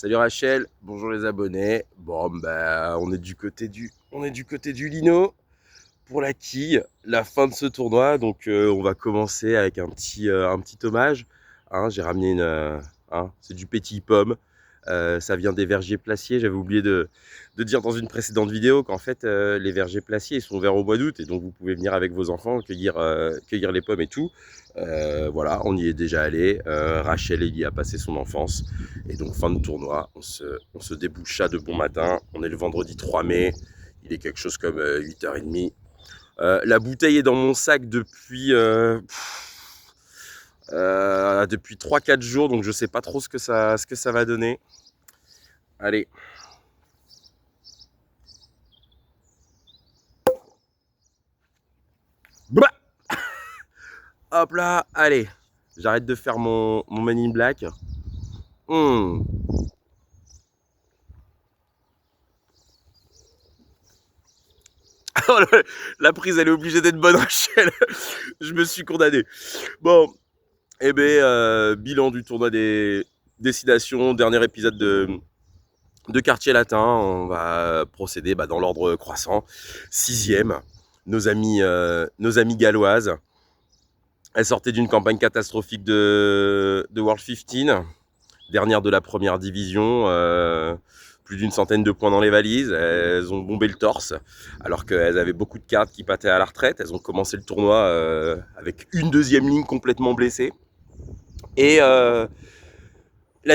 Salut Rachel, bonjour les abonnés. Bon on est du côté du Lino pour la quille, la fin de ce tournoi. Donc on va commencer avec un petit hommage. Hein, j'ai ramené c'est du petit pomme. Ça vient des vergers placiers. J'avais oublié de dire dans une précédente vidéo qu'en fait les vergers placiers ils sont ouverts au mois d'août et donc vous pouvez venir avec vos enfants cueillir les pommes et tout. Voilà, on y est déjà allé. Rachel elle y a passé son enfance et donc fin de tournoi. On se déboucha de bon matin. On est le vendredi 3 mai. Il est quelque chose comme 8h30. La bouteille est dans mon sac depuis 3-4 jours, donc je sais pas trop ce que ça va donner. Allez. Bah Hop là, allez. J'arrête de faire mon Man in Black. Mmh. La prise, elle est obligée d'être bonne, Rachel. Je me suis condamné. Bon, bilan du tournoi des Destinations, dernier épisode de Quartier Latin. On va procéder dans l'ordre croissant. 6e, nos amis galloises. Elles sortaient d'une campagne catastrophique de World 15, dernière de la première division. Plus d'une centaine de points dans les valises. Elles ont bombé le torse, alors qu'elles avaient beaucoup de cartes qui partaient à la retraite. Elles ont commencé le tournoi avec une deuxième ligne complètement blessée. Et la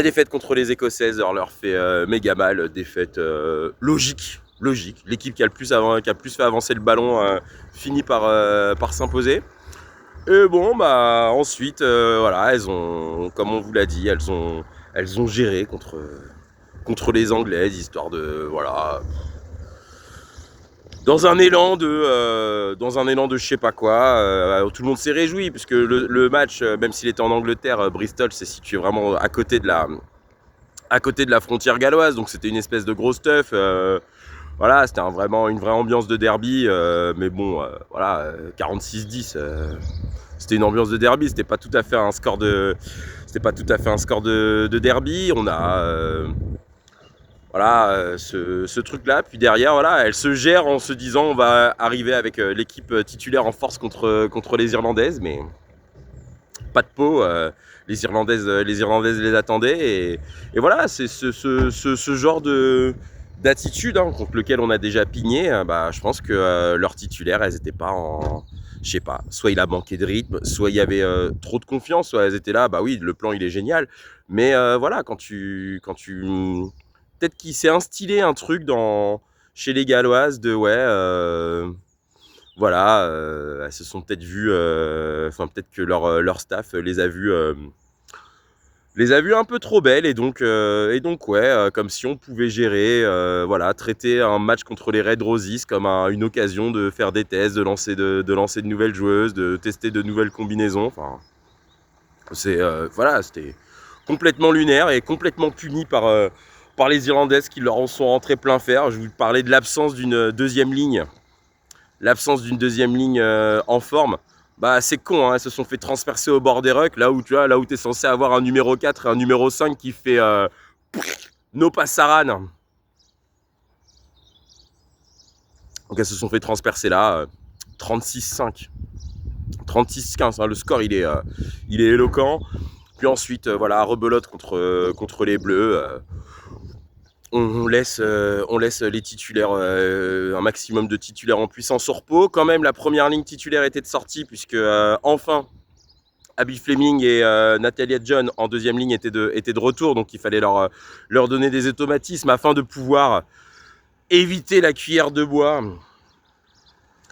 défaite contre les Écossaises leur fait méga mal. Défaite logique. L'équipe qui a le plus fait avancer le ballon finit par s'imposer. Et bon, ensuite, voilà, elles ont, comme on vous l'a dit, elles ont géré contre les Anglaises, histoire de, voilà, dans un élan de je sais pas quoi. Tout le monde s'est réjoui, puisque le match, même s'il était en Angleterre, Bristol s'est situé vraiment à côté de la frontière galloise, donc c'était une espèce de gros stuff. Voilà, c'était vraiment une vraie ambiance de derby, mais bon, voilà, 46-10. C'était une ambiance de derby, c'était pas tout à fait un score de derby. On a ce truc-là, puis derrière, voilà, elle se gère en se disant on va arriver avec l'équipe titulaire en force contre les Irlandaises, mais pas de peau. Les Irlandaises les attendaient et voilà, c'est ce genre d'attitude contre lequel on a déjà pigné. Je pense que leurs titulaires, elles étaient pas en, je sais pas, soit il a manqué de rythme, soit il y avait trop de confiance, soit elles étaient là, oui, le plan il est génial, mais voilà, quand tu peut-être qu'il s'est instillé un truc chez les Galloises de ouais, voilà, elles se sont peut-être vues, peut-être que leur staff les a vues un peu trop belles, et donc ouais, comme si on pouvait gérer, voilà, traiter un match contre les Red Roses comme une occasion de faire des tests, de lancer de nouvelles joueuses, de tester de nouvelles combinaisons. Enfin, c'était complètement lunaire et complètement puni par les Irlandaises qui leur en sont rentrées plein fer. Je vous parlais de l'absence d'une deuxième ligne. L'absence d'une deuxième ligne en forme. C'est con, hein, elles se sont fait transpercer au bord des rucks, là où t'es censé avoir un numéro 4 et un numéro 5 qui fait no passaran. Donc elles se sont fait transpercer là, 36-5. 36-15, hein, le score il est éloquent. Puis ensuite, voilà, rebelote contre les Bleus. On laisse les titulaires, un maximum de titulaires en puissance au repos. Quand même, la première ligne titulaire était de sortie, puisque enfin, Abby Fleming et Natalia John en deuxième ligne étaient de retour. Donc il fallait leur donner des automatismes afin de pouvoir éviter la cuillère de bois.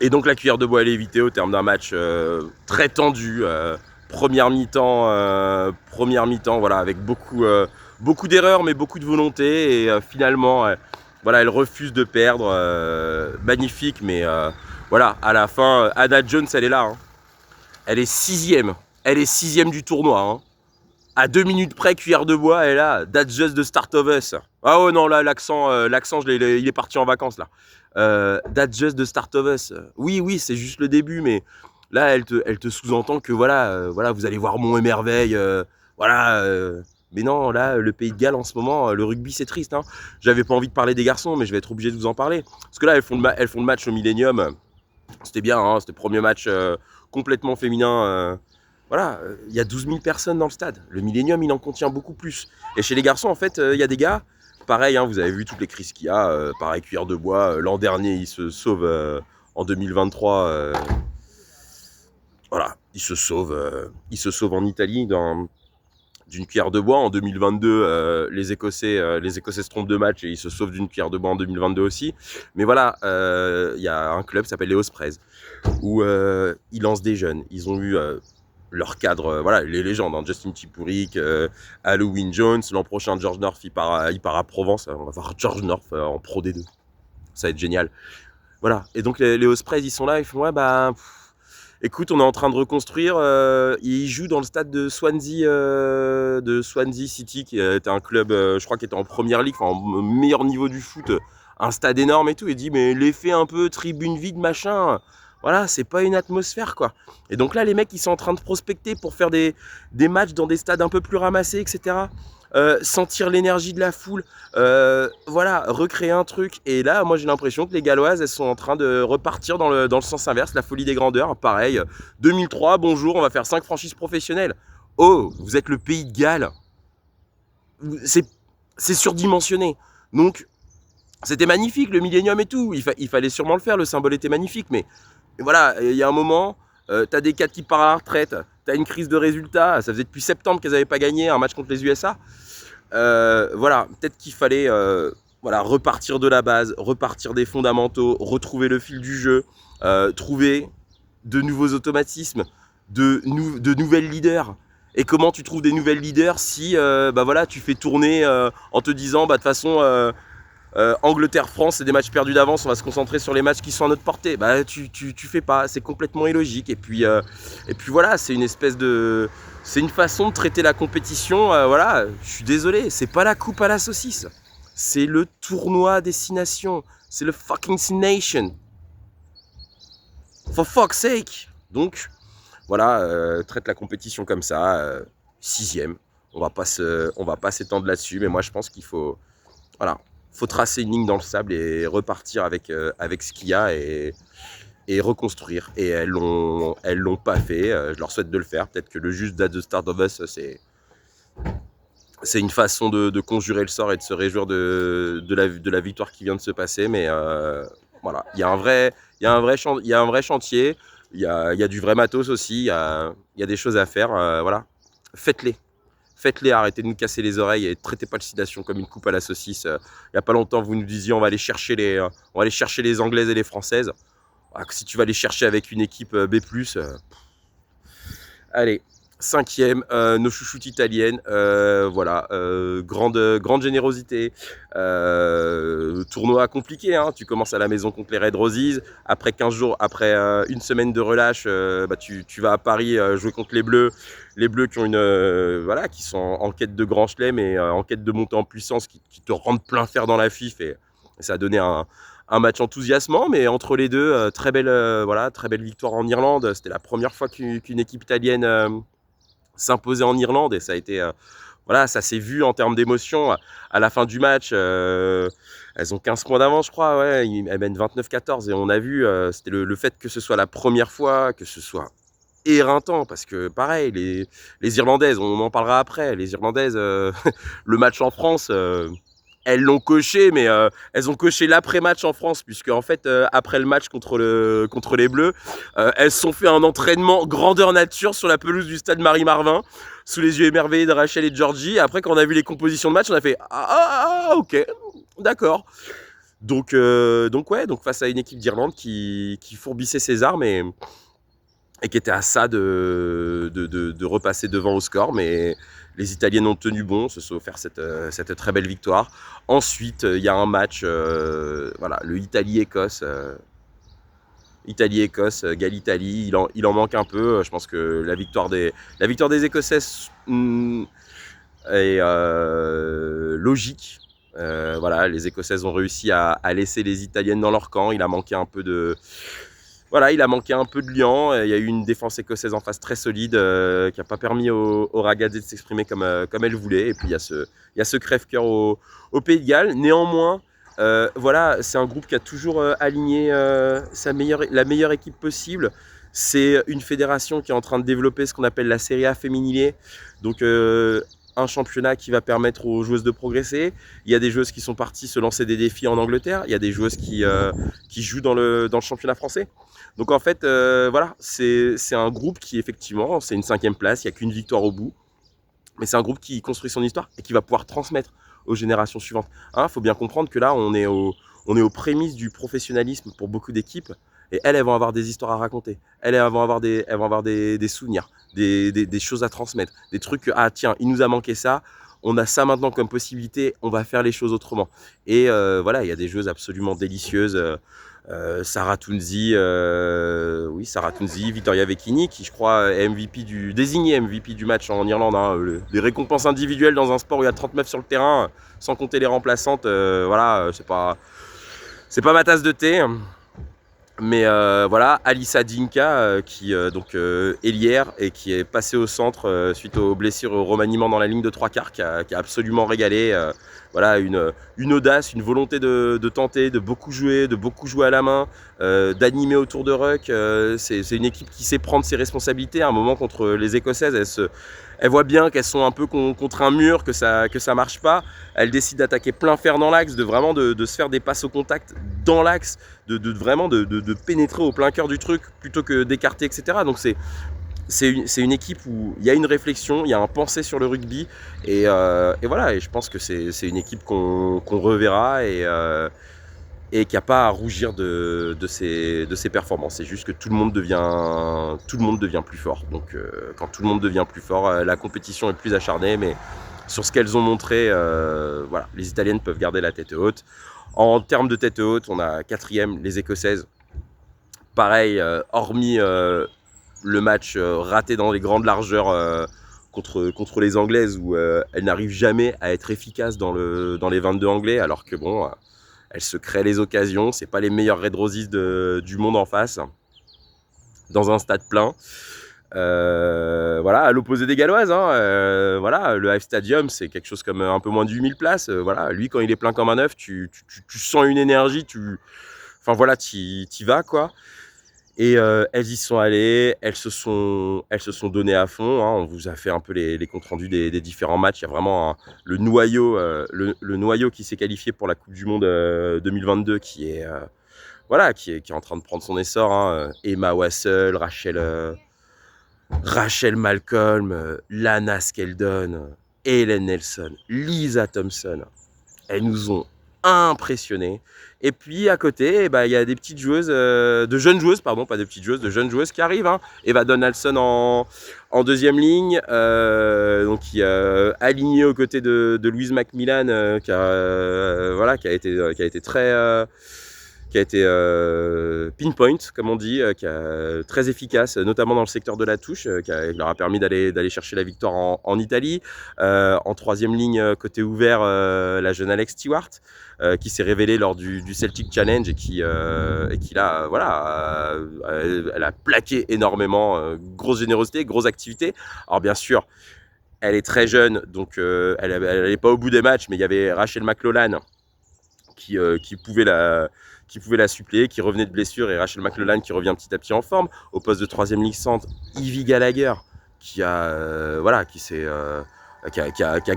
Et donc la cuillère de bois, elle est évitée au terme d'un match très tendu. Première mi-temps, voilà, avec beaucoup d'erreurs, mais beaucoup de volonté. Et finalement, voilà, elle refuse de perdre. Magnifique, mais voilà, à la fin, Anna Jones, elle est là. Hein. Elle est 6e. Elle est 6e du tournoi. Hein. À 2 minutes près, cuillère de bois, elle est là. That's just the start of us. Ah oh non, là, l'accent, il est parti en vacances, là. That's just the start of us. Oui, c'est juste le début, mais là, elle te sous-entend que voilà, vous allez voir mon émerveil. Voilà, Mais non, là, le Pays de Galles, en ce moment, le rugby, c'est triste. Hein. J'avais pas envie de parler des garçons, mais je vais être obligé de vous en parler. Parce que là, elles font le match au Millennium. C'était bien, hein, c'était le premier match complètement féminin. Voilà, il y a 12 000 personnes dans le stade. Le Millennium, il en contient beaucoup plus. Et chez les garçons, en fait, il y a des gars, pareil, hein, vous avez vu toutes les crises qu'il y a. Pareil, cuillère de bois, l'an dernier, il se sauve en 2023. Voilà, il se sauve en Italie d'une cuillère de bois. En 2022, les Écossais se trompent de match et ils se sauvent d'une cuillère de bois en 2022 aussi. Mais voilà, il y a un club qui s'appelle les Ospreys où ils lancent des jeunes. Ils ont eu leur cadre, voilà, les légendes, hein, Justin Tipuric, Halloween Jones. L'an prochain, George North, il part à Provence. On va voir George North en Pro D2. Ça va être génial. Voilà. Et donc les Ospreys, ils sont là, ils font ouais, bah. Écoute, on est en train de reconstruire. Ils jouent dans le stade de Swansea City, qui était un club, je crois, qui était en première ligue, enfin, au meilleur niveau du foot, un stade énorme et tout. Il dit, mais l'effet un peu tribune vide, machin, voilà, c'est pas une atmosphère, quoi. Et donc là, les mecs, ils sont en train de prospecter pour faire des matchs dans des stades un peu plus ramassés, etc. Sentir l'énergie de la foule, voilà, recréer un truc. Et là, moi, j'ai l'impression que les Galloises, elles sont en train de repartir dans le sens inverse, la folie des grandeurs. Pareil, 2003, bonjour, on va faire 5 franchises professionnelles. Oh, vous êtes le Pays de Galles. C'est surdimensionné. Donc, c'était magnifique, le Millennium et tout. Il fallait sûrement le faire, le symbole était magnifique. Mais voilà, il y a un moment, t'as des cadres qui partent à la retraite, t'as une crise de résultats. Ça faisait depuis septembre qu'elles n'avaient pas gagné un match contre les USA. Voilà, peut-être qu'il fallait voilà, repartir de la base, repartir des fondamentaux, retrouver le fil du jeu, trouver de nouveaux automatismes, de nouvelles leaders. Et comment tu trouves des nouvelles leaders si bah voilà, tu fais tourner en te disant bah de toute façon Angleterre-France, c'est des matchs perdus d'avance, on va se concentrer sur les matchs qui sont à notre portée. Bah tu fais pas, c'est complètement illogique. Et puis voilà, c'est une espèce de... C'est une façon de traiter la compétition, voilà, je suis désolé, c'est pas la coupe à la saucisse. C'est le tournoi destination, c'est le fucking Nation. For fuck's sake. Donc, voilà, traite la compétition comme ça, 6ème. On va pas s'étendre là-dessus, mais moi je pense qu'il faut... Voilà, faut tracer une ligne dans le sable et repartir avec ce qu'il y a et reconstruire. Et elles l'ont pas fait. Je leur souhaite de le faire. Peut-être que le Just At The Start of Us, c'est une façon de conjurer le sort et de se réjouir de la victoire qui vient de se passer. Mais voilà, il y a un vrai chantier. Il y a du vrai matos aussi. Il y a des choses à faire. Voilà, faites-les. Faites-les, arrêtez de nous casser les oreilles et traitez pas le Six comme une coupe à la saucisse. Il n'y a pas longtemps, vous nous disiez on va aller chercher les Anglaises et les Françaises. Ah, si tu vas les chercher avec une équipe B+, allez, 5ème, nos chouchoutes italiennes, voilà, grande générosité, tournoi compliqué, hein, tu commences à la maison contre les Red Roses, après 15 jours, après une semaine de relâche, bah, tu vas à Paris jouer contre les Bleus qui ont voilà, qui sont en quête de grand chelem et en quête de montée en puissance, qui te rendent plein fer dans la FIF et ça a donné un match enthousiasmant, mais entre les deux, très belle victoire en Irlande. C'était la première fois qu'une équipe italienne s'imposait en Irlande et ça a été voilà, ça s'est vu en termes d'émotion à la fin du match. Elles ont 15 points d'avance, je crois, ouais, elles mènent 29-14 et on a vu, c'était le fait que ce soit la première fois, que ce soit éreintant, parce que pareil, les Irlandaises, on en parlera après, les Irlandaises, le match en France, elles l'ont coché, mais elles ont coché l'après-match en France, puisque en fait, après le match contre les Bleus, elles se sont fait un entraînement grandeur nature sur la pelouse du stade Marie-Marvin, sous les yeux émerveillés de Rachel et de Georgie. Après, quand on a vu les compositions de match, on a fait ok, d'accord. Donc ouais, donc face à une équipe d'Irlande qui fourbissait ses armes et qui était à ça de repasser devant au score, mais les Italiennes ont tenu bon, se sont offert cette très belle victoire. Ensuite, il y a un match, voilà, le Italie-Écosse. Italie-Écosse, Galles-Italie, il en manque un peu. Je pense que la victoire des Écossaises est logique. Voilà, les Écossaises ont réussi à laisser les Italiennes dans leur camp. Il a manqué un peu de voilà, il a manqué un peu de liant. Il y a eu une défense écossaise en face très solide qui n'a pas permis au Ragazzi de s'exprimer comme elle voulait. Et puis il y a ce crève-cœur au Pays de Galles. Néanmoins, voilà, c'est un groupe qui a toujours aligné la meilleure équipe possible. C'est une fédération qui est en train de développer ce qu'on appelle la Serie A féminilée. Donc un championnat qui va permettre aux joueuses de progresser. Il y a des joueuses qui sont parties se lancer des défis en Angleterre. Il y a des joueuses qui jouent dans le championnat français. Donc en fait, voilà, c'est un groupe qui effectivement, c'est une 5e place, il n'y a qu'une victoire au bout. Mais c'est un groupe qui construit son histoire et qui va pouvoir transmettre aux générations suivantes. Faut bien comprendre que là, on est aux prémices du professionnalisme pour beaucoup d'équipes. Et elles vont avoir des histoires à raconter. Elles vont avoir des souvenirs, des choses à transmettre. Des trucs que, ah tiens, il nous a manqué ça. On a ça maintenant comme possibilité. On va faire les choses autrement. Et voilà, il y a des joueuses absolument délicieuses. Sarah Tounzi, Sarah Tounzi, Vittoria Vecchini, qui je crois est désigné MVP du match en Irlande. Les récompenses individuelles dans un sport où il y a 30 meufs sur le terrain, sans compter les remplaçantes, voilà, c'est pas ma tasse de thé. Mais voilà, Alissa Dinka, qui est lière et qui est passée au centre suite aux blessures et au remaniement dans la ligne de 3/4, qui a absolument régalé. Voilà, une audace, une volonté de tenter, de beaucoup jouer à la main, d'animer autour de ruck. C'est une équipe qui sait prendre ses responsabilités. À un moment contre les Écossaises, elles voient bien qu'elles sont un peu contre un mur, que ça marche pas. Elles décident d'attaquer plein fer dans l'axe, de se faire des passes au contact dans l'axe, de pénétrer au plein cœur du truc plutôt que d'écarter, etc. Donc c'est une équipe où il y a une réflexion, il y a un pensée sur le rugby et voilà, et je pense que c'est une équipe qu'on reverra et qui n'a pas à rougir de ses performances. C'est juste que tout le monde devient plus fort. Donc quand tout le monde devient plus fort, la compétition est plus acharnée, mais sur ce qu'elles ont montré, voilà, les Italiennes peuvent garder la tête haute. En termes de tête haute, on a 4e, les Écossaises. Pareil, hormis le match raté dans les grandes largeurs contre les Anglaises, où elles n'arrivent jamais à être efficaces dans les 22 Anglais, alors que bon, elles se créent les occasions. C'est pas les meilleurs Red Roses du monde en face, dans un stade plein. Voilà, à l'opposé des Galloises, voilà, le Hive Stadium, c'est quelque chose comme un peu moins de 8000 places. Voilà, lui, quand il est plein comme un œuf, tu sens une énergie, enfin voilà, t'y vas, quoi. Et elles y sont allées, elles se sont données à fond. On vous a fait un peu les comptes rendus des différents matchs. Il y a vraiment le noyau qui s'est qualifié pour la Coupe du Monde 2022 qui est en train de prendre son essor. Emma Wassel, Rachel Malcolm, Lana Skeldon, Helen Nelson, Lisa Thompson. Elles nous ont impressionnés. Et puis à côté, il y a des petites joueuses, de jeunes joueuses, pardon, pas des petites joueuses, de jeunes joueuses qui arrivent. Eva Donaldson en 2e ligne, donc qui a aligné aux côtés de Louise Macmillan, qui a été très pinpoint, comme on dit, très efficace, notamment dans le secteur de la touche, qui leur a permis d'aller chercher la victoire en Italie. En 3e ligne, côté ouvert, la jeune Alex Stewart, qui s'est révélée lors du Celtic Challenge et qui là, voilà, elle a plaqué énormément, grosse générosité, grosse activité. Alors bien sûr, elle est très jeune, donc elle n'est pas au bout des matchs, mais il y avait Rachel McLellan qui pouvait la suppléer, qui revenait de blessure, et Rachel McLellan qui revient petit à petit en forme. Au poste de 3e ligne centre, Ivy Gallagher qui a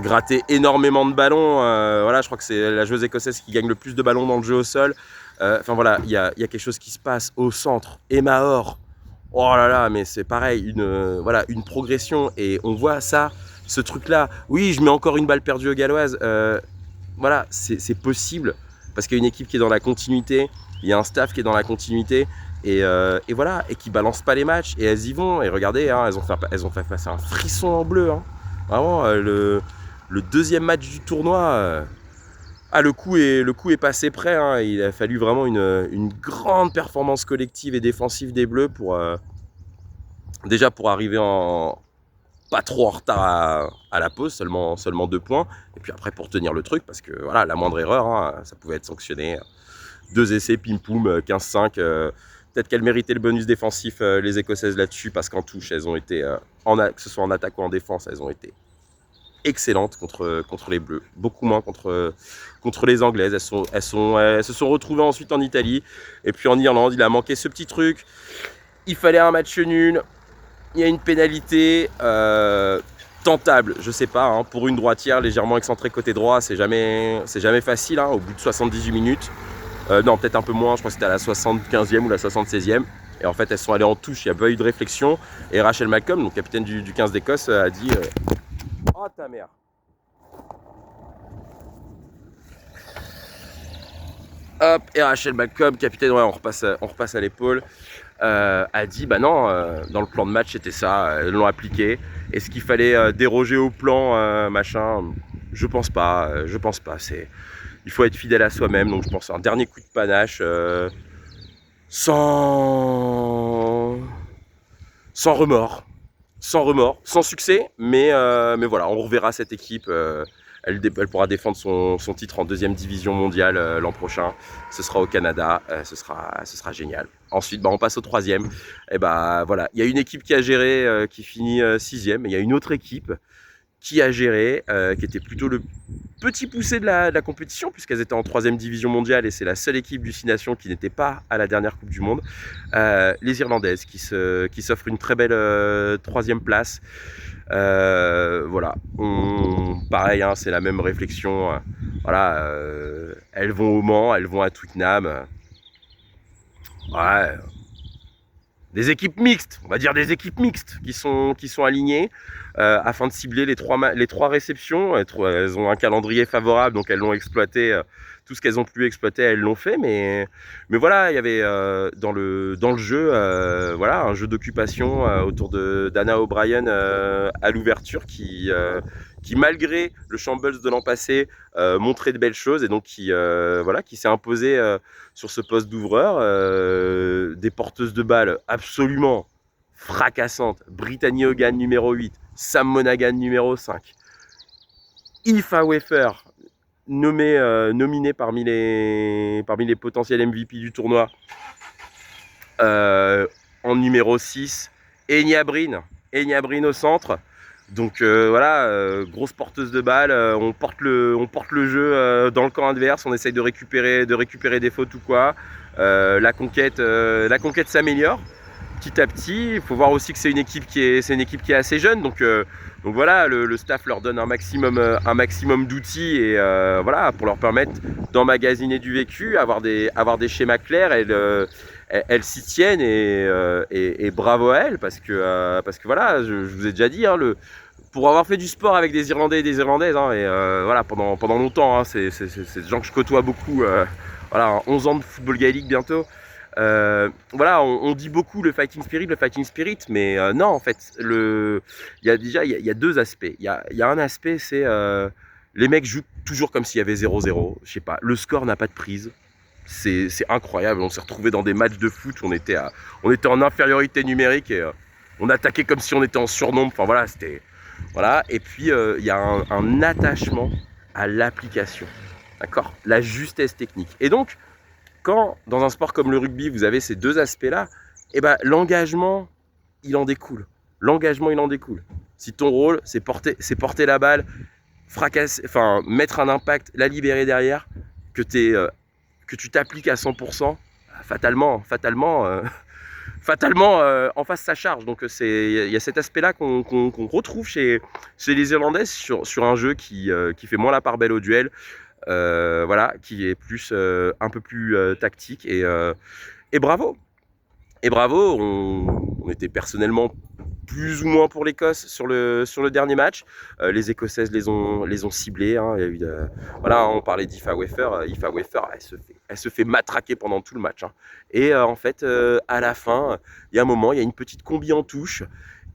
gratté énormément de ballons. Voilà, je crois que c'est la joueuse écossaise qui gagne le plus de ballons dans le jeu au sol. Enfin voilà, il y a quelque chose qui se passe au centre. Emma Orr, oh là là, mais c'est pareil, une progression, et on voit ça, ce truc-là. Oui, je mets encore une balle perdue aux Galloises. Voilà, c'est possible. Parce qu'il y a une équipe qui est dans la continuité, il y a un staff qui est dans la continuité, et voilà, et qui balance pas les matchs, et elles y vont. Et regardez, elles ont fait passer un frisson en bleu. Vraiment, le 2e match du tournoi, le coup est passé près. Il a fallu vraiment une grande performance collective et défensive des Bleus pour arriver pas trop en retard à la pause, seulement 2 points. Et puis après, pour tenir le truc, parce que voilà, la moindre erreur, ça pouvait être sanctionné. 2 essais, pim poum, 15-5, peut-être qu'elles méritaient le bonus défensif, les Écossaises là-dessus, parce qu'en touche, elles ont été, que ce soit en attaque ou en défense, elles ont été excellentes contre les Bleus. Beaucoup moins contre les Anglaises. Elles se sont retrouvées ensuite en Italie. Et puis en Irlande, il a manqué ce petit truc. Il fallait un match nul. Il y a une pénalité tentable, je sais pas, hein, pour une droitière légèrement excentrée côté droit, c'est jamais facile, hein, au bout de 78 minutes. Non, peut-être un peu moins, je crois que c'était à la 75e ou la 76e. Et en fait, elles sont allées en touche, il n'y a pas eu de réflexion. Et Rachel Malcolm, donc capitaine du 15 d'Écosse, a dit oh ta mère. Hop, et Rachel Malcolm, capitaine, ouais, on repasse à l'épaule, a dit bah non, dans le plan de match c'était ça, ils l'ont appliqué. Est-ce qu'il fallait déroger au plan, machin? Je pense pas. Il faut être fidèle à soi-même, donc je pense un dernier coup de panache, sans remords, sans succès, mais voilà, on reverra cette équipe. Elle pourra défendre son titre en deuxième division mondiale l'an prochain. Ce sera au Canada, ce sera génial. Ensuite, on passe au troisième. Et voilà, il y a une équipe qui a géré, qui finit sixième. Il y a une autre équipe qui a géré, qui était plutôt le petit poussé de la compétition, puisqu'elles étaient en troisième division mondiale et c'est la seule équipe du Six Nations qui n'était pas à la dernière Coupe du Monde. Les Irlandaises qui s'offrent une très belle troisième place. Voilà, pareil, hein, c'est la même réflexion. Voilà, elles vont au Mans, elles vont à Twickenham. Ouais, des équipes mixtes, on va dire des équipes mixtes qui sont alignées afin de cibler les trois réceptions. Elles ont un calendrier favorable, donc elles l'ont exploité. Tout ce qu'elles ont pu exploiter, elles l'ont fait. Mais voilà, il y avait dans le jeu, voilà, un jeu d'occupation autour d'Anna O'Brien à l'ouverture qui malgré le Shambles de l'an passé montrait de belles choses et donc qui s'est imposé sur ce poste d'ouvreur. Des porteuses de balles absolument fracassantes. Brittany Hogan numéro 8, Sam Monaghan numéro 5, Aoife Wafer nominé parmi les potentiels MVP du tournoi en numéro 6, Enya Breen au centre. Donc voilà, grosse porteuse de balles, on porte le jeu dans le camp adverse, on essaye de récupérer des fautes ou quoi. La conquête s'améliore petit à petit. Il faut voir aussi que c'est une équipe qui est assez jeune, donc voilà, le staff leur donne un maximum d'outils et voilà, pour leur permettre d'emmagasiner du vécu, avoir des schémas clairs. Elles s'y tiennent et bravo à elles parce que voilà, je vous ai déjà dit, hein, pour avoir fait du sport avec des Irlandais et des Irlandaises, hein, et voilà, pendant longtemps, hein, c'est des gens que je côtoie beaucoup, voilà, 11 ans de football gaélique bientôt. Voilà, on dit beaucoup le fighting spirit, mais non, en fait, il y a deux aspects. Il y a un aspect, c'est les mecs jouent toujours comme s'il y avait 0-0. Je sais pas, le score n'a pas de prise. C'est incroyable. On s'est retrouvé dans des matchs de foot où on était en infériorité numérique et on attaquait comme si on était en surnombre. Enfin voilà, c'était voilà. Et puis il y a un attachement à l'application, d'accord, la justesse technique. Et donc quand dans un sport comme le rugby vous avez ces deux aspects-là, et l'engagement il en découle. Si ton rôle c'est porter la balle, fracasser, enfin mettre un impact, la libérer derrière, que tu t'appliques à 100%, fatalement, en face ça charge. Donc il y a cet aspect-là qu'on retrouve chez les Irlandaises sur un jeu qui fait moins la part belle au duel, voilà, qui est plus un peu plus tactique et bravo. On était personnellement plus ou moins pour l'Écosse sur le dernier match. Les Écossaises les ont ciblées, hein. Il y a eu voilà, on parlait d'Aoife Wafer. Aoife Wafer, elle se fait matraquer pendant tout le match, hein. Et en fait, à la fin, il y a un moment, il y a une petite combi en touche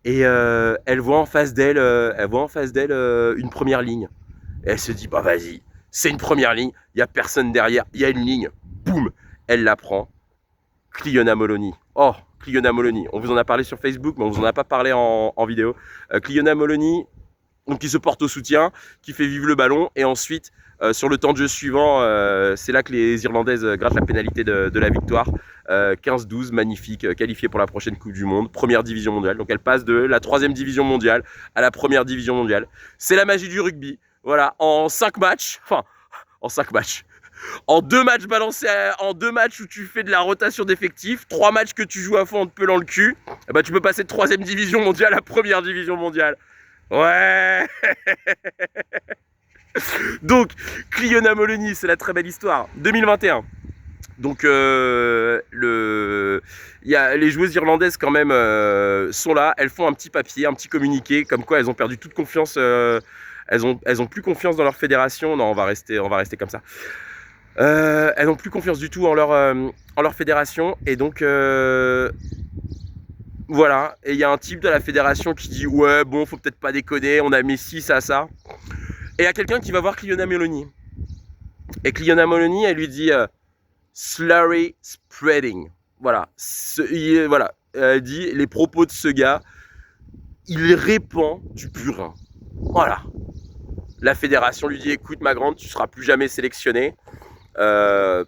et elle voit en face d'elle une première ligne. Et elle se dit bah vas-y, c'est une première ligne, il y a personne derrière, il y a une ligne, boum, elle la prend. Cliona Moloney. Oh, Cliona Moloney. On vous en a parlé sur Facebook, mais on vous en a pas parlé en vidéo. Cliona Moloney, donc qui se porte au soutien, qui fait vivre le ballon, et ensuite sur le temps de jeu suivant, c'est là que les Irlandaises grattent la pénalité de la victoire. 15-12, magnifique, qualifiée pour la prochaine Coupe du Monde, première division mondiale. Donc elle passe de la 3e division mondiale à la première division mondiale. C'est la magie du rugby. Voilà, en 5 matchs, enfin, en 5 matchs. En 2 matchs balancés, en 2 matchs où tu fais de la rotation d'effectifs, 3 matchs que tu joues à fond en te pelant le cul, et bah tu peux passer de 3e division mondiale à première division mondiale. Ouais. Donc, Cliona Moloney, c'est la très belle histoire. 2021. Donc, les joueuses irlandaises quand même sont là. Elles font un petit papier, un petit communiqué, comme quoi elles ont perdu toute confiance. Elles ont plus confiance dans leur fédération. Non, on va rester comme ça. Elles n'ont plus confiance du tout en leur fédération. Et donc, voilà. Et il y a un type de la fédération qui dit ouais, bon, faut peut-être pas déconner. On a mis ci, ça. Et il y a quelqu'un qui va voir Cliona Moloney. Et Cliona Moloney, elle lui dit slurry spreading. Voilà. Voilà. Elle dit les propos de ce gars, il répand du purin. Voilà. La fédération lui dit écoute, ma grande, tu seras plus jamais sélectionnée. Bon,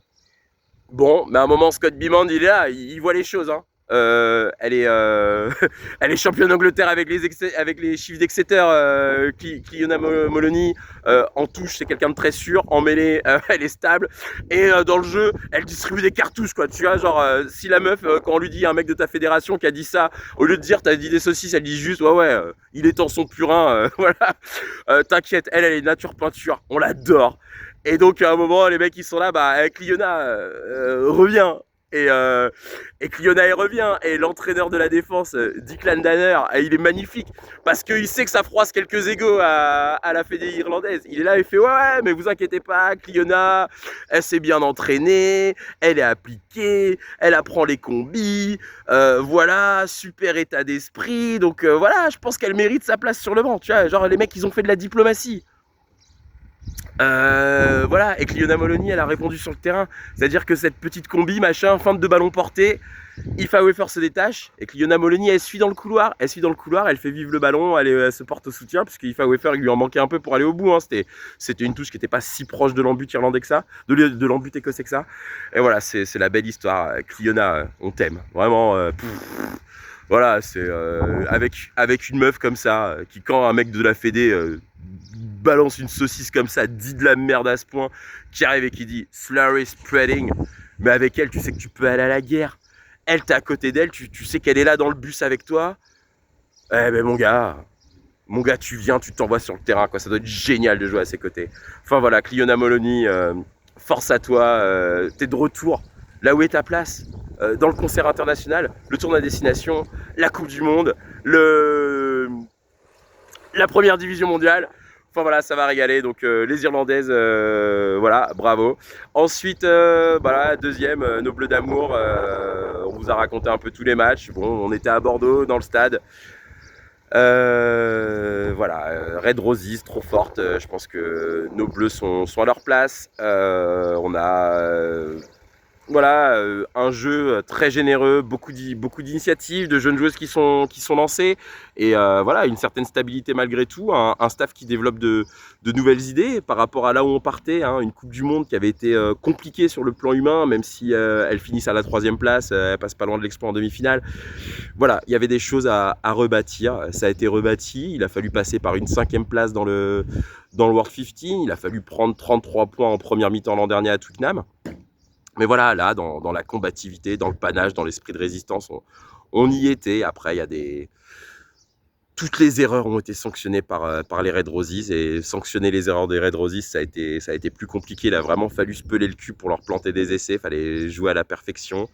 mais à un moment, Scott Beamand, il est là, il voit les choses. Hein. Elle est championne d'Angleterre avec les chiffres d'Exeter. Cliona Moloney en touche, c'est quelqu'un de très sûr. En mêlée, elle est stable. Et dans le jeu, elle distribue des cartouches, quoi. Tu vois, genre, si la meuf, quand on lui dit un mec de ta fédération qui a dit ça, au lieu de dire t'as dit des saucisses, elle dit juste ouais, il est en son purin. Voilà. T'inquiète, elle est nature peinture. On l'adore. Et donc à un moment, les mecs ils sont là, bah Cliona revient. Et Cliona elle revient. Et l'entraîneur de la défense, Declan Danner, il est magnifique. Parce qu'il sait que ça froisse quelques égos à la fédé irlandaise. Il est là, il fait ouais, mais vous inquiétez pas, Cliona, elle s'est bien entraînée, elle est appliquée, elle apprend les combis, voilà, super état d'esprit. Donc voilà, je pense qu'elle mérite sa place sur le banc. Tu vois, genre les mecs ils ont fait de la diplomatie. Voilà, et Cliona Moloney, elle a répondu sur le terrain. C'est-à-dire que cette petite combi, machin, feinte de ballon porté, Aoife Wafer se détache, et Cliona Moloney, elle suit dans le couloir. Elle fait vivre le ballon, elle se porte au soutien, puisque Aoife Wafer, il lui en manquait un peu pour aller au bout. Hein. C'était une touche qui n'était pas si proche de l'embut irlandais que ça, de l'embut écossais que ça. Et voilà, c'est la belle histoire. Cliona, on t'aime. Vraiment, voilà, c'est avec une meuf comme ça, qui quand un mec de la fédé balance une saucisse comme ça, dit de la merde à ce point, qui arrive et qui dit slurry spreading, mais avec elle, tu sais que tu peux aller à la guerre. Elle, t'es à côté d'elle, tu sais qu'elle est là dans le bus avec toi. Eh ben mon gars, tu viens, tu t'envoies sur le terrain, quoi. Ça doit être génial de jouer à ses côtés. Enfin voilà, Cliona Moloney, force à toi, t'es de retour. Là où est ta place, dans le concert international, le tournoi à destination, la Coupe du Monde, la première division mondiale. Enfin voilà, ça va régaler. Donc les Irlandaises, voilà, bravo. Ensuite, voilà, deuxième, nos Bleus d'amour. On vous a raconté un peu tous les matchs. Bon, on était à Bordeaux, dans le stade. Voilà, Red Roses, trop forte. Je pense que nos Bleus sont à leur place. On a voilà, un jeu très généreux, beaucoup d'initiatives, de jeunes joueuses qui sont lancées, et voilà, une certaine stabilité malgré tout, un staff qui développe de nouvelles idées par rapport à là où on partait, hein, une Coupe du Monde qui avait été compliquée sur le plan humain, même si elles finissent à la 3e place, elles passent pas loin de l'exploit en demi-finale. Voilà, il y avait des choses à rebâtir, ça a été rebâti, il a fallu passer par une 5e place dans le World 50, il a fallu prendre 33 points en première mi-temps l'an dernier à Twickenham. Mais voilà, là, dans la combativité, dans le panache, dans l'esprit de résistance, on y était. Après, il y a toutes les erreurs ont été sanctionnées par les Red Roses, et sanctionner les erreurs des Red Roses, ça a été plus compliqué. Il a vraiment fallu se peler le cul pour leur planter des essais. Il fallait jouer à la perfection.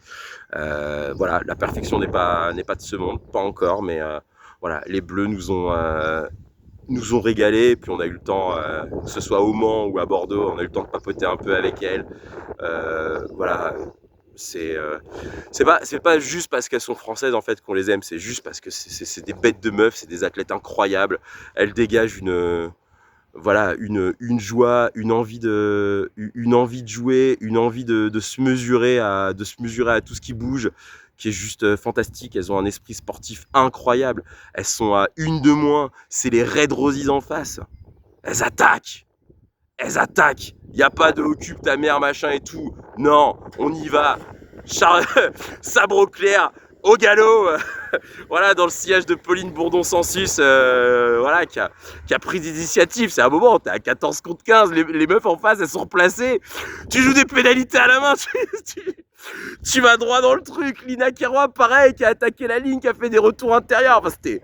Voilà, la perfection n'est pas de ce monde, pas encore, mais voilà, les Bleus nous ont régalé, puis on a eu le temps, que ce soit au Mans ou à Bordeaux, on a eu le temps de papoter un peu avec elles. Voilà, c'est pas juste parce qu'elles sont françaises en fait qu'on les aime, c'est juste parce que c'est des bêtes de meufs, c'est des athlètes incroyables. Elles dégagent voilà, une joie, une envie de jouer, une envie de se mesurer à tout ce qui bouge, qui est juste fantastique. Elles ont un esprit sportif incroyable. Elles sont à une de moins. C'est les Red Roses en face. Elles attaquent. Elles attaquent. Il n'y a pas de occupe ta mère, machin et tout. Non, on y va. Sabre au clair, au galop. Voilà, dans le sillage de Pauline Bourdon-Sansus, voilà, qui a pris des initiatives. C'est un moment, t'es à 14 contre 15, les meufs en face, elles sont replacées. Tu joues des pénalités à la main, tu vas droit dans le truc. Lina Keroy, pareil, qui a attaqué la ligne, qui a fait des retours intérieurs. Enfin, c'était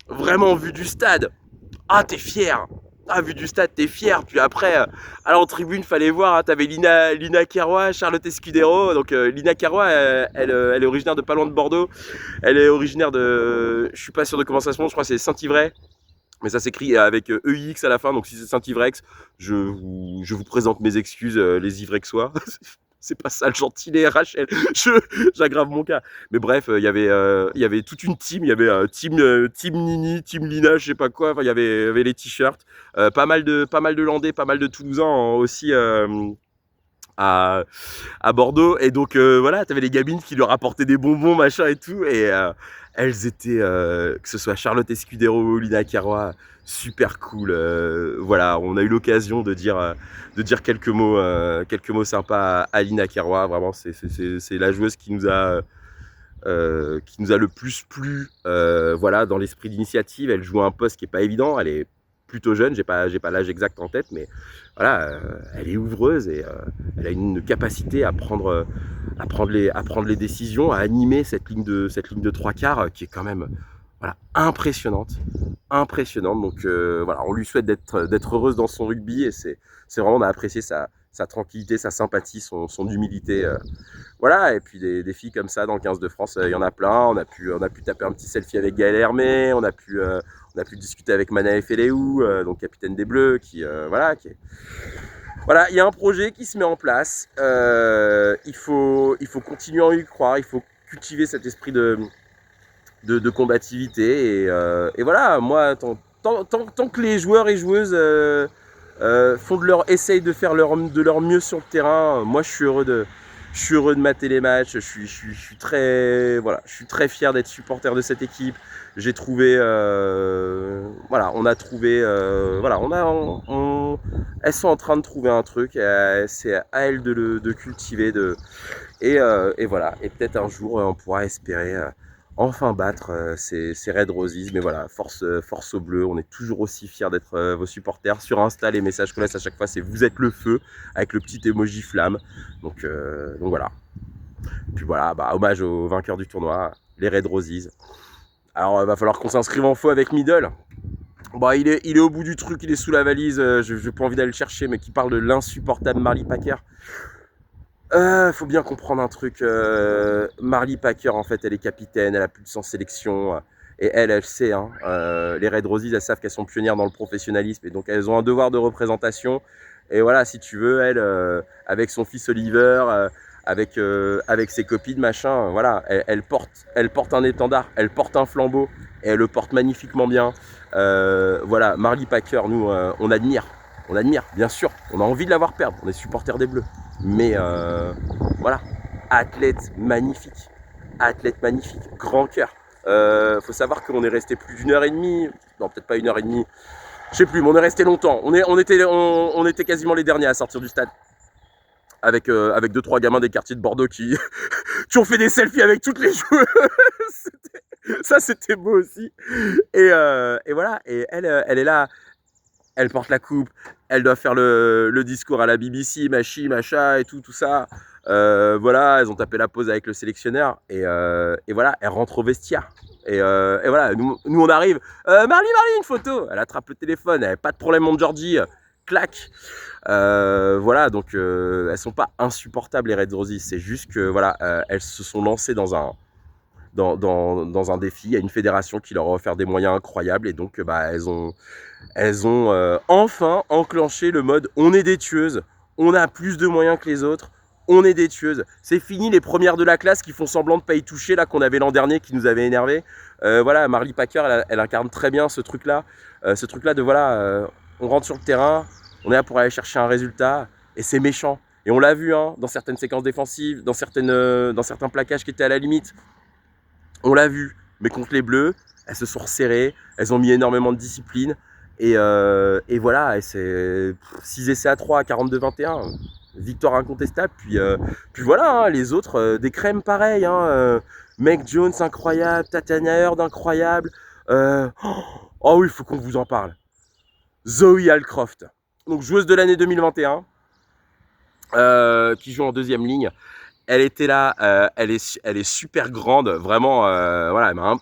vraiment vu du stade. Ah, t'es fier. Ah, vu du stade, t'es fier. Puis après, alors en tribune, fallait voir, hein, t'avais Lina Keroy, Charlotte Escudero. Donc Lina Keroy, elle est originaire de pas loin de Bordeaux. Elle est originaire de, je suis pas sûr de comment ça se prononce, je crois que c'est Saint-Ivray. Mais ça s'écrit avec EIX à la fin, donc si c'est Saint-Ivrex, je vous présente mes excuses, les Ivrexois. C'est pas ça le gentilé, Rachel. J'aggrave mon cas. Mais bref, il y avait toute une team. Il y avait team Nini, team Lina, je sais pas quoi. Enfin, il y avait les t-shirts. Pas mal de Landais, pas mal de Toulousains hein, aussi à Bordeaux. Et donc voilà, t'avais les gamines qui leur apportaient des bonbons, machin et tout. Et elles étaient, que ce soit Charlotte Escudero ou Lina Keroy, super cool. Voilà, on a eu l'occasion de dire quelques mots sympas à Lina Keroy. Vraiment, c'est la joueuse qui nous a le plus plu. Voilà, dans l'esprit d'initiative, elle joue un poste qui est pas évident. Elle est plutôt jeune, j'ai pas l'âge exact en tête, mais voilà, elle est ouvreuse et elle a une capacité à prendre les décisions, à animer cette ligne de trois quarts qui est quand même voilà, impressionnante. Donc voilà, on lui souhaite d'être heureuse dans son rugby et c'est vraiment, on a apprécié sa tranquillité, sa sympathie, son humilité. Voilà, et puis des filles comme ça dans le 15 de France, il y en a plein. On a pu taper un petit selfie avec Gaëlle Hermé, on a pu discuter avec Manaël Féléou, donc capitaine des Bleus, voilà, voilà, il y a un projet qui se met en place. Il faut continuer à y croire, il faut cultiver cet esprit de combativité et voilà, moi tant que les joueurs et joueuses essayent de faire de leur mieux sur le terrain, moi je suis heureux de mater les matchs. Je suis très fier d'être supporter de cette équipe. J'ai trouvé, voilà, on a trouvé, voilà, elles sont en train de trouver un truc. C'est à elles de cultiver, et voilà. Et peut-être un jour, on pourra espérer enfin battre ces Red Roses. Mais voilà, force aux Bleus. On est toujours aussi fiers d'être vos supporters. Sur Insta, les messages qu'on laisse à chaque fois, c'est vous êtes le feu, avec le petit emoji flamme. Donc voilà. Puis voilà, hommage aux vainqueurs du tournoi, les Red Roses. Alors il va falloir qu'on s'inscrive en faux avec Middle. Il est au bout du truc, il est sous la valise. Je n'ai pas envie d'aller le chercher, mais qui parle de l'insupportable Marley Packer. Faut bien comprendre un truc. Marley Packer, en fait, elle est capitaine, elle a plus de 100 sélections. Et elle sait, hein, les Red Roses, elles savent qu'elles sont pionnières dans le professionnalisme. Et donc, elles ont un devoir de représentation. Et voilà, si tu veux, elle, avec son fils Oliver, avec ses copines, machin, voilà, elle porte un étendard, elle porte un flambeau. Et elle le porte magnifiquement bien. Voilà, Marley Packer, nous, on admire, bien sûr. On a envie de la voir perdre. On est supporters des Bleus. Mais voilà, athlète magnifique, grand cœur. Faut savoir qu'on est resté plus d'1h30, non peut-être pas 1h30, je sais plus, mais on est resté longtemps. On était quasiment les derniers à sortir du stade. Avec 2-3 gamins des quartiers de Bordeaux qui ont fait des selfies avec toutes les joueuses. Ça c'était beau aussi. Et voilà, et elle est là. Elle porte la coupe, elle doit faire le discours à la BBC, macha et tout ça. Voilà, elles ont tapé la pause avec le sélectionneur et voilà, elle rentre au vestiaire. Et voilà, nous on arrive. Marley, une photo. Elle attrape le téléphone, elle n'a pas de problème, mon Georgie. Clac. Voilà, donc elles sont pas insupportables les Red Roses. C'est juste que voilà, elles se sont lancées dans un défi. Il y a une fédération qui leur a offert des moyens incroyables et donc elles ont enfin enclenché le mode on est des tueuses, on a plus de moyens que les autres, on est des tueuses. C'est fini les premières de la classe qui font semblant de pas y toucher là qu'on avait l'an dernier qui nous avait énervé. Voilà, Marley Packer, elle incarne très bien ce truc là de voilà, on rentre sur le terrain, on est là pour aller chercher un résultat et c'est méchant. Et on l'a vu hein, dans certaines séquences défensives, dans certains plaquages qui étaient à la limite. On l'a vu, mais contre les Bleus, elles se sont resserrées, elles ont mis énormément de discipline. Et voilà, et c'est 6 essais à 3 à 42-21. Victoire incontestable. Puis voilà, hein, les autres, des crèmes pareilles. Hein, Meg Jones, incroyable. Tatiana Heard, incroyable. Oh oui, il faut qu'on vous en parle. Zoe Alcroft, donc joueuse de l'année 2021, qui joue en deuxième ligne. Elle était là, elle est super grande, vraiment, voilà, elle m'a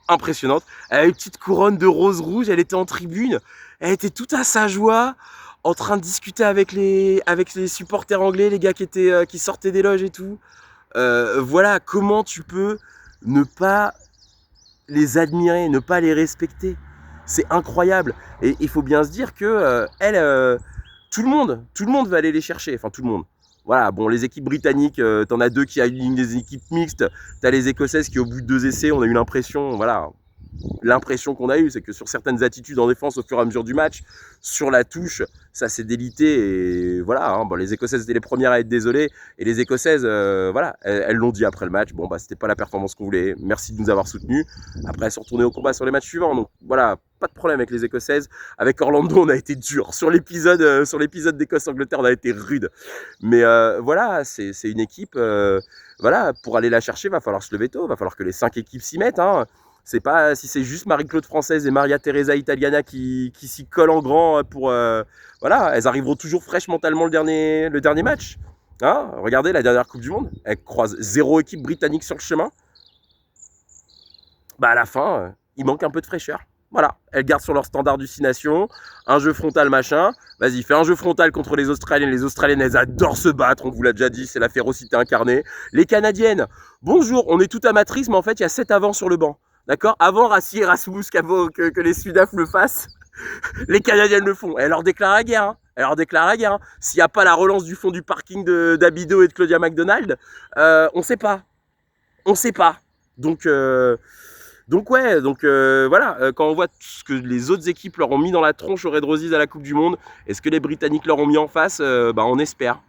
impressionnante. Elle a une petite couronne de rose rouge, elle était en tribune, elle était toute à sa joie, en train de discuter avec les supporters anglais, les gars qui sortaient des loges et tout. Voilà, comment tu peux ne pas les admirer, ne pas les respecter. C'est incroyable. Et il faut bien se dire que tout le monde va aller les chercher. Enfin, tout le monde. Voilà, bon, les équipes britanniques, t'en as deux qui alignent des équipes mixtes. T'as les écossaises qui, au bout de 2 essais, on a eu l'impression, voilà, l'impression qu'on a eue, c'est que sur certaines attitudes en défense au fur et à mesure du match, sur la touche, ça s'est délité. Et voilà, hein, bon, les Écossaises étaient les premières à être désolées. Et les Écossaises, voilà, elles l'ont dit après le match. Bon, bah, c'était pas la performance qu'on voulait. Merci de nous avoir soutenus. Après, elles sont retournées au combat sur les matchs suivants. Donc voilà, pas de problème avec les Écossaises. Avec Orlando, on a été dur. Sur l'épisode d'Écosse-Angleterre, on a été rude. Mais voilà, c'est une équipe. Voilà, pour aller la chercher, va falloir se lever tôt. Va falloir que les 5 équipes s'y mettent. Hein. C'est pas si c'est juste Marie-Claude Française et Maria Teresa Italiana qui s'y collent en grand pour voilà, elles arriveront toujours fraîches mentalement le dernier match. Hein, regardez la dernière Coupe du Monde, elles croisent 0 équipe britannique sur le chemin. Bah à la fin, il manque un peu de fraîcheur. Voilà, elles gardent sur leur standard du 6 nations, un jeu frontal machin. Vas-y, fais un jeu frontal contre les Australiennes. Les Australiennes, elles adorent se battre, on vous l'a déjà dit, c'est la férocité incarnée. Les Canadiennes, bonjour, on est tout amatrice, mais en fait, il y a 7 avants sur le banc. D'accord. Avant Rassi et Rasmus que les Sudaf le fassent, les Canadiennes le font. Elle leur déclare la guerre. Hein. Elle leur déclare la guerre. Hein. S'il n'y a pas la relance du fond du parking d'Abido et de Claudia McDonald, on ne sait pas. On ne sait pas. Donc ouais, voilà, quand on voit tout ce que les autres équipes leur ont mis dans la tronche aux Red Roses à la Coupe du Monde, et ce que les Britanniques leur ont mis en face, bah on espère.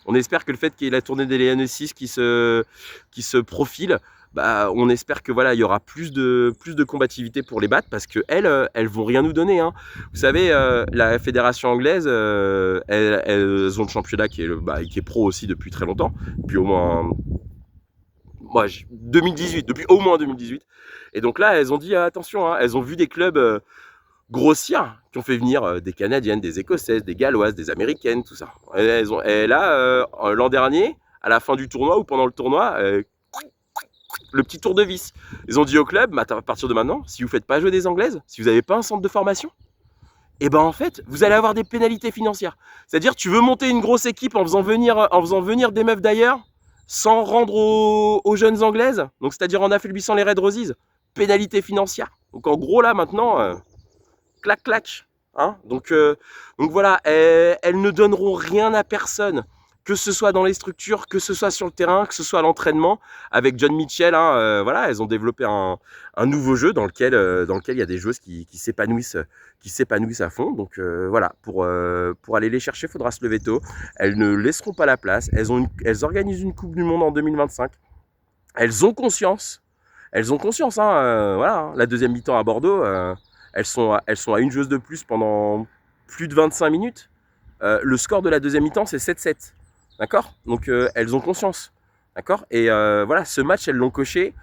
On espère que le fait qu'il y ait la tournée des Lions 6 qui se profile, bah, on espère que voilà, il y aura plus de combativité pour les battre parce que elles vont rien nous donner. Hein. Vous savez, la fédération anglaise, elles ont le championnat qui est pro aussi depuis très longtemps, depuis au moins 2018, depuis au moins 2018. Et donc là, elles ont dit attention, hein, elles ont vu des clubs grossières qui ont fait venir des Canadiennes, des Écossaises, des Galloises, des Américaines, tout ça. Et là, l'an dernier, à la fin du tournoi ou pendant le tournoi, le petit tour de vis. Ils ont dit au club, à partir de maintenant, si vous ne faites pas jouer des Anglaises, si vous n'avez pas un centre de formation, et ben en fait, vous allez avoir des pénalités financières. C'est-à-dire, tu veux monter une grosse équipe en faisant venir des meufs d'ailleurs, sans rendre aux jeunes Anglaises, donc c'est-à-dire en affaiblissant les Red Roses, pénalité financière. Donc en gros là maintenant, clac clac. Hein, donc voilà, elles ne donneront rien à personne, que ce soit dans les structures, que ce soit sur le terrain, que ce soit à l'entraînement. Avec John Mitchell, hein, voilà, elles ont développé un nouveau jeu dans lequel il y a des joueuses qui s'épanouissent à fond. Donc voilà, pour aller les chercher, il faudra se lever tôt. Elles ne laisseront pas la place. Elles organisent une Coupe du Monde en 2025. Elles ont conscience. Hein, voilà, hein, la deuxième mi-temps à Bordeaux, elles sont à une joueuse de plus pendant plus de 25 minutes. Le score de la deuxième mi-temps, c'est 7-7. D'accord. Donc elles ont conscience. D'accord. Et voilà, ce match, elles l'ont coché.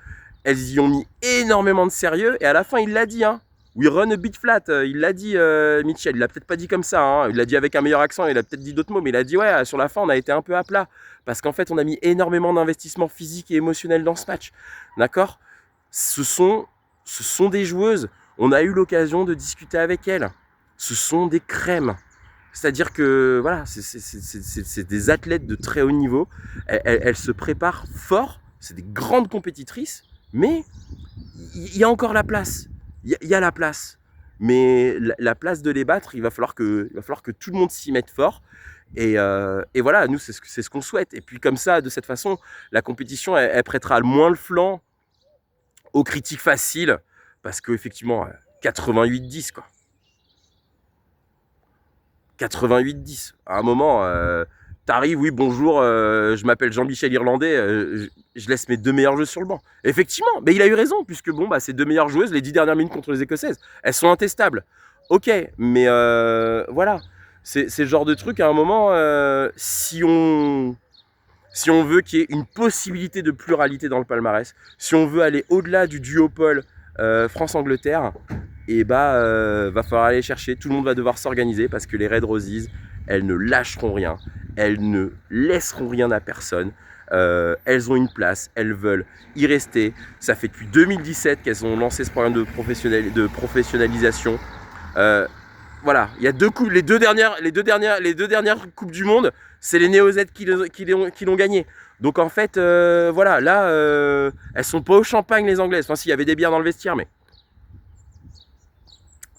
Elles y ont mis énormément de sérieux. Et à la fin, il l'a dit. Hein, we run a bit flat. Il l'a dit, Mitchell. Il l'a peut-être pas dit comme ça. Hein, il l'a dit avec un meilleur accent. Il a peut-être dit d'autres mots. Mais il a dit, ouais, sur la fin, on a été un peu à plat. Parce qu'en fait, on a mis énormément d'investissement physique et émotionnel dans ce match. D'accord. Ce sont des joueuses. On a eu l'occasion de discuter avec elles. Ce sont des crèmes. C'est-à-dire que voilà, c'est des athlètes de très haut niveau. Elles se préparent fort. C'est des grandes compétitrices. Mais il y a encore la place. Il y a la place. Mais la place de les battre, il va falloir que tout le monde s'y mette fort. Et voilà, nous, c'est ce qu'on souhaite. Et puis comme ça, de cette façon, la compétition, elle prêtera moins le flanc aux critiques faciles, parce qu'effectivement, 88-10, quoi. 88-10. À un moment, T'arrives, oui, bonjour, je m'appelle Jean-Michel Irlandais, je laisse mes 2 meilleures joueuses sur le banc. Effectivement, mais il a eu raison, puisque bon, bah, ces 2 meilleures joueuses, les 10 dernières minutes contre les Écossaises, elles sont intestables. Ok, mais voilà, c'est le genre de truc, à un moment, si on veut qu'il y ait une possibilité de pluralité dans le palmarès, si on veut aller au-delà du duopole France-Angleterre, et bah va falloir aller chercher, tout le monde va devoir s'organiser parce que les Red Roses, elles ne lâcheront rien, elles ne laisseront rien à personne. Elles ont une place, elles veulent y rester. Ça fait depuis 2017 qu'elles ont lancé ce programme de professionnalisation. Voilà, il y a les deux dernières coupes du monde, c'est les Néo-Z qui l'ont gagné. Donc en fait, voilà, là, elles sont pas au champagne les Anglaises. Enfin, s'il y avait des bières dans le vestiaire, mais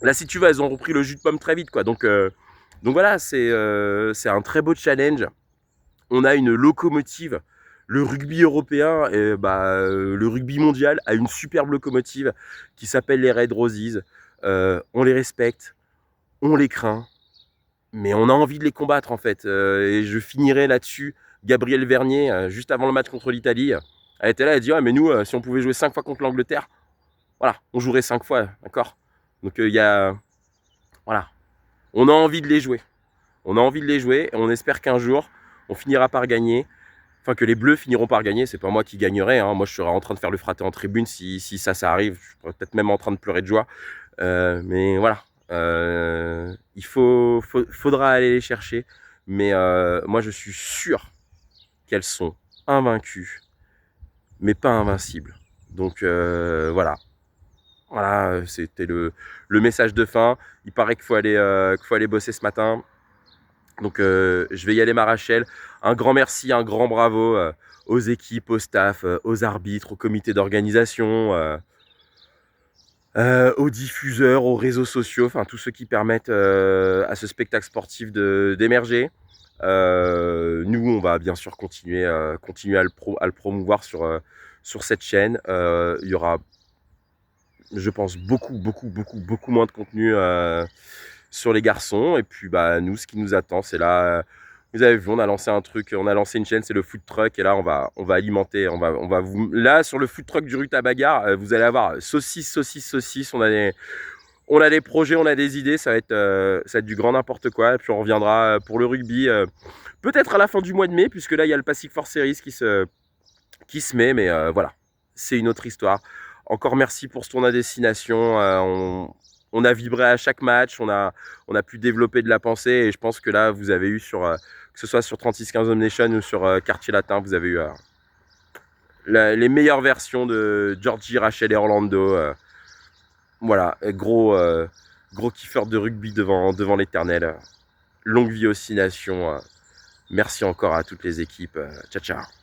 là, si tu veux, elles ont repris le jus de pomme très vite, quoi. Donc voilà, c'est un très beau challenge. On a une locomotive. Le rugby européen, et le rugby mondial a une superbe locomotive qui s'appelle les Red Roses. On les respecte, on les craint, mais on a envie de les combattre en fait. Et je finirai là-dessus. Gabrielle Vernier, juste avant le match contre l'Italie, elle était là, elle dit ouais, mais nous, si on pouvait jouer 5 fois contre l'Angleterre, voilà, on jouerait 5 fois, d'accord. Donc il y a, voilà, on a envie de les jouer. On a envie de les jouer et on espère qu'un jour, on finira par gagner. Enfin, que les Bleus finiront par gagner. C'est pas moi qui gagnerai. Hein. Moi, je serai en train de faire le fraté en tribune si ça arrive. Je serais peut-être même en train de pleurer de joie. Mais voilà. Faudra aller les chercher. Mais moi, je suis sûr qu'elles sont invaincues, mais pas invincibles. Donc voilà. Voilà, c'était le message de fin. Il paraît qu'il faut aller bosser ce matin. Donc je vais y aller ma Rachel. Un grand merci, un grand bravo aux équipes, au staff, aux arbitres, au comité d'organisation, aux diffuseurs, aux réseaux sociaux, enfin tous ceux qui permettent à ce spectacle sportif d'émerger. Nous, on va bien sûr continuer à le promouvoir sur cette chaîne. Il y aura, je pense, beaucoup moins de contenu sur les garçons. Et puis bah nous, ce qui nous attend, c'est là. Vous avez vu, on a lancé un truc, on a lancé une chaîne, c'est le food truck. Et là, on va alimenter, on va vous. Là, sur le food truck du Ruta Bagarre, vous allez avoir saucisse. On a des projets, on a des idées. Ça va être du grand n'importe quoi. Et puis on reviendra pour le rugby, peut-être à la fin du mois de mai, puisque là, il y a le Pacific Force Series qui se met. Mais voilà, c'est une autre histoire. Encore merci pour ce tour à destination. On a vibré à chaque match, on a pu développer de la pensée et je pense que là, vous avez eu que ce soit sur 36-15 Home Nation ou sur Quartier Latin, vous avez eu les meilleures versions de Georgie, Rachel et Orlando. Voilà, gros kiffeur de rugby devant l'éternel. Longue vie aux 6 nations. Merci encore à toutes les équipes. Ciao, ciao.